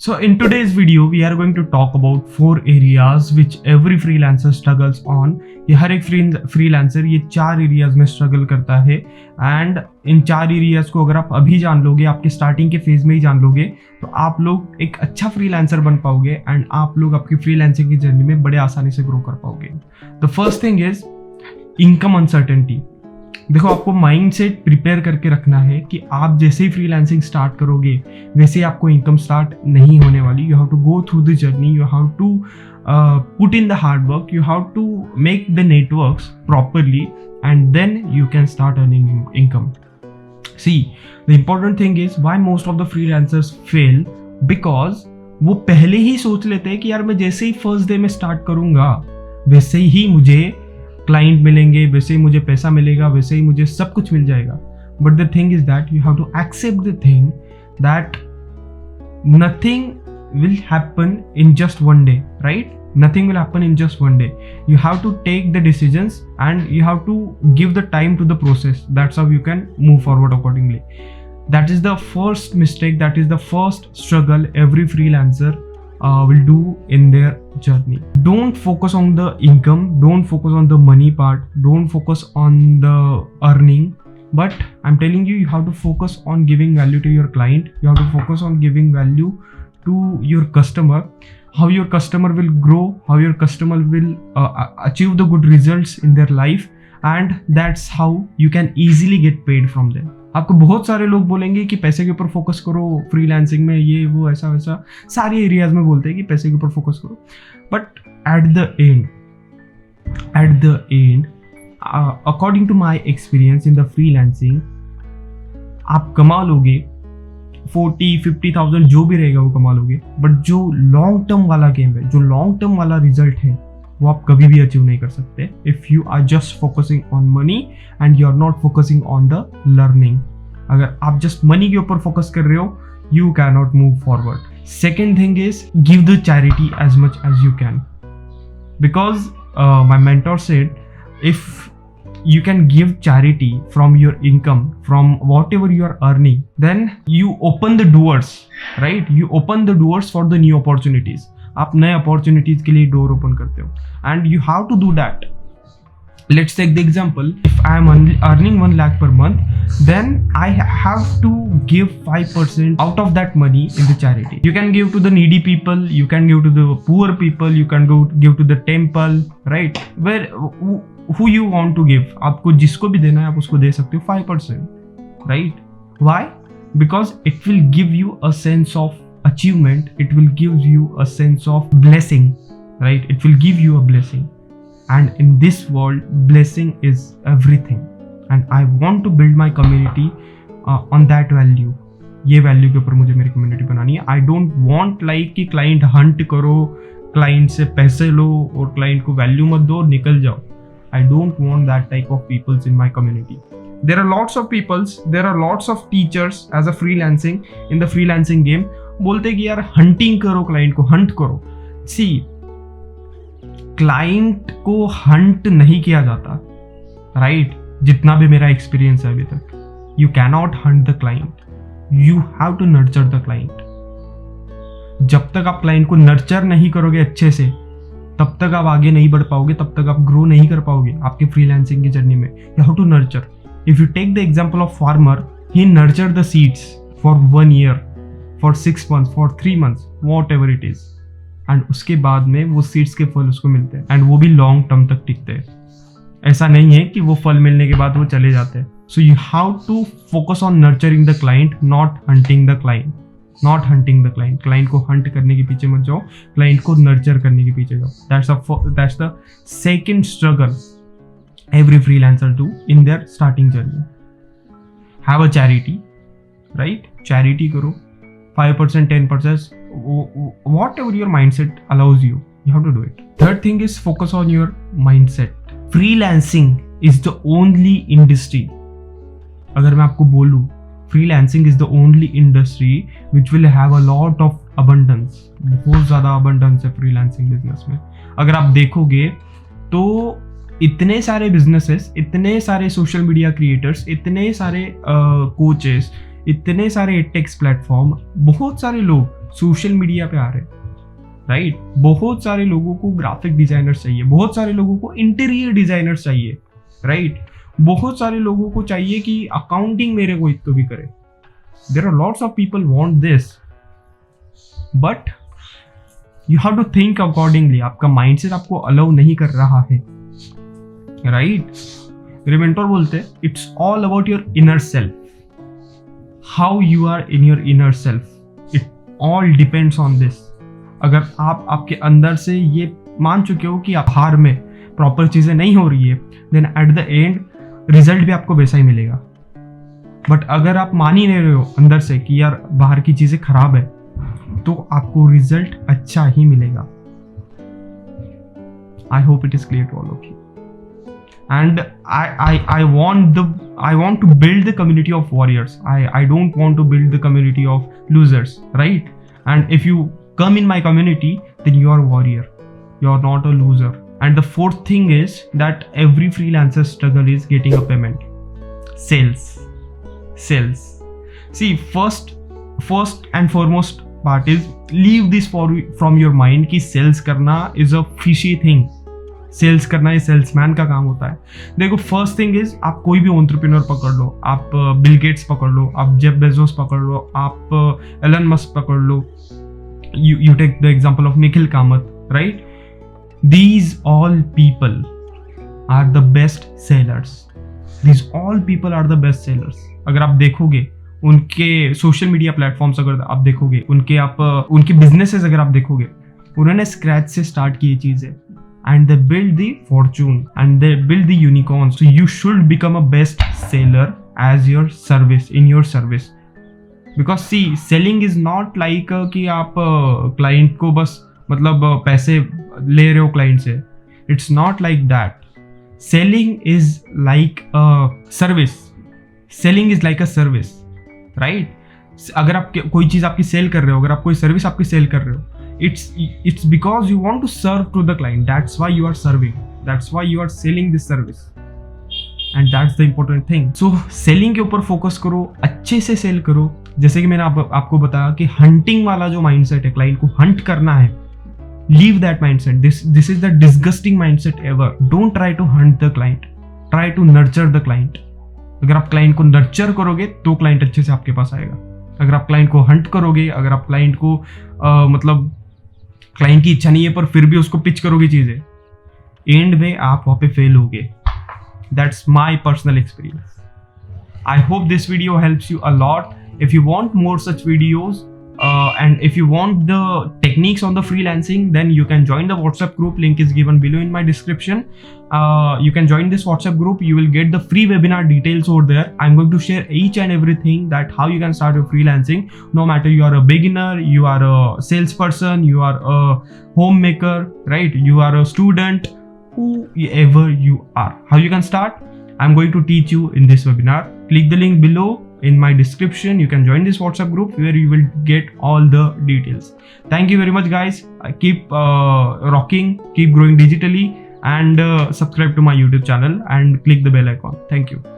So in today's video, we are going to talk about 4 areas which every freelancer struggles on. ये हर एक freelancer ये 4 areas में struggle करता है and in 4 areas को अगर आप अभी जान लोगे, आपके starting के phase में ही जान लोगे, तो आप लोग एक अच्छा freelancer बन पाओगे and आप लोग आपकी freelancing की journey में बड़े आसानी से grow कर पाओगे. The first thing is income uncertainty. देखो, आपको माइंड सेट प्रिपेयर करके रखना है कि आप जैसे ही फ्रीलांसिंग स्टार्ट करोगे वैसे ही आपको इनकम स्टार्ट नहीं होने वाली. You have to go through the journey, you have to put in the hard work, you have to make the networks properly and then you can start earning income. See, the important thing is why most of the freelancers fail, because वो पहले ही सोच लेते हैं कि यार मैं जैसे ही first day में स्टार्ट करूंगा वैसे ही मुझे क्लाइंट मिलेंगे, वैसे ही मुझे पैसा मिलेगा, वैसे ही मुझे सब कुछ मिल जाएगा. But the thing is that you have to accept the thing that nothing will happen in just one day, right? Nothing will happen in just one day. You have to take the decisions and you have to give the time to the process. That's how you can move forward accordingly. That is the first mistake, that is the first struggle every freelancer will do in their journey. Don't focus on the income, don't focus on the money part, don't focus on the earning, but I'm telling you, you have to focus on giving value to your client. You have to focus on giving value to your customer, how your customer will grow, how your customer will achieve the good results in their life, and that's how you can easily get paid from them. आपको बहुत सारे लोग बोलेंगे कि पैसे के ऊपर focus करो फ्रीलांसिंग में, ये वो ऐसा वैसा सारे एरियाज में बोलते हैं कि पैसे के ऊपर फोकस करो. But at the end according to my experience in the freelancing, आप कमा लोगे 40-50,000 जो भी रहेगा वो कमा लोगे, बट जो लॉन्ग टर्म वाला गेम है, जो लॉन्ग टर्म वाला रिजल्ट है, वो आप कभी भी अचीव नहीं कर सकते if you are just focusing on money and you are not focusing on the learning. अगर आप जस्ट मनी के ऊपर फोकस कर रहे हो, you can not move forward. Second thing is give the charity as much as you can, because my mentor said if you can give charity from your income, from whatever you are earning, then you open the doors, right? You open the doors for the new opportunities. आप नए opportunities के लिए door open करते हो and you have to do that. Let's take the example. If I am earning 1 lakh per month, then I have to give 5% out of that money in the charity. You can give to the needy people, you can give to the poor people, you can give to the temple, right? Who you want to give, आपको जिसको भी देना है आप उसको दे सकते हो 5%, right? Why? Because it will give you a sense of achievement, it will give you a sense of blessing, right? It will give you a blessing, and in this world blessing is everything, and I want to build my community on that value. ये value के ऊपर मुझे मेरी community बनानी है. I don't want like कि client Hunt करो, client से पैसे लो और क्लाइंट को वैल्यू मत दो, निकल जाओ. I don't want that type of peoples in my community. There are lots of peoples, there are lots of teachers as a freelancing in the freelancing game. बोलते कि यार hunting करो, क्लाइंट को hunt करो. See, क्लाइंट को hunt नहीं किया जाता, right? जितना भी मेरा एक्सपीरियंस है अभी तक, you cannot hunt the client. You have to nurture the client. जब तक आप क्लाइंट को नर्चर नहीं करोगे अच्छे से, तब तक आप आगे नहीं बढ़ पाओगे, तब तक आप ग्रो नहीं कर पाओगे आपके फ्रीलांसिंग की जर्नी में. You have to nurture. If you take the example of farmer, he nurture the seeds for 1 year, for 6 months, for 3 months, whatever it is, and उसके बाद में वो सीड्स के फल उसको मिलते हैं, एंड वो भी लॉन्ग टर्म तक टिकते हैं. ऐसा नहीं है कि वो फल मिलने के बाद वो चले जाते हैं. So you have to focus on nurturing the client, not hunting the client. Not hunting the client. Client को हंट करने के पीछे मत जाओ, क्लाइंट को नर्चर करने के पीछे जाओ. That's the second struggle every freelancer do in their starting journey. Have a charity, right? Charity करो, 5%, 10%, whatever your mindset allows you, you have to do it. Third thing is focus on your mindset. Freelancing is the only industry, अगर मैं आपको बोलूँ, freelancing is the only industry which will have a lot of abundance. बहुत ज़्यादा abundance है freelancing business में. अगर आप देखोगे तो इतने सारे businesses, इतने सारे social media creators, इतने सारे coaches, इतने सारे edtech platform, बहुत सारे लोग सोशल मीडिया पे आ रहे हैं, राइट? बहुत सारे लोगों को ग्राफिक डिजाइनर्स चाहिए, बहुत सारे लोगों को इंटीरियर डिजाइनर्स चाहिए, राइट? बहुत सारे लोगों को चाहिए कि अकाउंटिंग मेरे को इतना भी करे. There are lots of people want this, but you have to think accordingly. आपका माइंडसेट आपको अलाउ नहीं कर रहा है, राइट? मेरे मेंटोर बोलते हैं it's all about your inner self. How you are in your inner self, it all depends on this. अगर आप आपके अंदर से ये मान चुके हो कि आप बाहर में प्रॉपर चीजें नहीं हो रही है, then at the end result भी आपको वैसा ही मिलेगा. बट अगर आप मान ही नहीं रहे हो अंदर से कि यार बाहर की चीजें खराब है, तो आपको रिजल्ट अच्छा ही मिलेगा. I hope it is clear to all of you. And I want to build the community of warriors. I don't want to build the community of losers, right? And if you come in my community, then you are a warrior. You are not a loser. And the fourth thing is that every freelancer struggle is getting a payment. Sales. See, first and foremost part is leave this from your mind कि sales करना is a fishy thing. Sales करना ये salesman का काम होता है. देखो, first thing is आप कोई भी एंटरप्रेन्योर पकड़ लो, आप बिल गेट्स पकड़ लो, आप जेफ बेजोस पकड़ लो, आप एलन मस्क पकड़ लो, you take the example of Nikhil Kamat, right? These all people are the best sellers. These all people are the best sellers. अगर आप देखोगे उनके सोशल मीडिया प्लेटफॉर्म्स, अगर आप देखोगे उनके बिजनेसेस, अगर आप देखोगे, उन्होंने स्क्रैच से स्टार्ट की चीजें. And they build the fortune and they build the unicorns. So you should become a best seller as your service, in your service. Because see, selling is not like कि आप client को बस मतलब पैसे ले रहे हो client से. It's not like that. Selling is like a service. Selling is like a service, right? अगर आप कोई चीज आपकी सेल कर रहे हो, अगर आप कोई सर्विस आपकी सेल कर रहे हो, it's because you want to serve to the client. That's why you are serving. That's why you are selling this service. And that's the important thing. So selling के ऊपर फोकस करो, अच्छे से cell करो. जैसे कि मैंने आपको बताया कि हंटिंग वाला जो माइंडसेट है, क्लाइंट को हंट करना है, leave that mindset. This is the disgusting mindset ever. Don't try to hunt the client. Try to nurture the client. अगर आप क्लाइंट को नर्चर करोगे तो क्लाइंट अच्छे से आपके पास आएगा. अगर आप क्लाइंट को हंट करोगे, अगर आप क्लाइंट को मतलब क्लाइंट की इच्छा नहीं है पर फिर भी उसको पिच करोगे चीजें, एंड में आप वहां पे फेल होगे. That's my personal experience. I hope this video helps you a lot. If you want more such videos and if you want the techniques on the freelancing, then you can join the WhatsApp group. Link is given below in my description. You can join this WhatsApp group. You will get the free webinar details over there. I'm going to share each and everything that how you can start your freelancing. No matter you are a beginner, you are a salesperson, you are a homemaker, right? You are a student, whoever you are. How you can start? I'm going to teach you in this webinar. Click the link below in my description. You can join this WhatsApp group where you will get all the details. Thank you very much, guys. Keep rocking, keep growing digitally, and subscribe to my YouTube channel and click the bell icon. Thank you.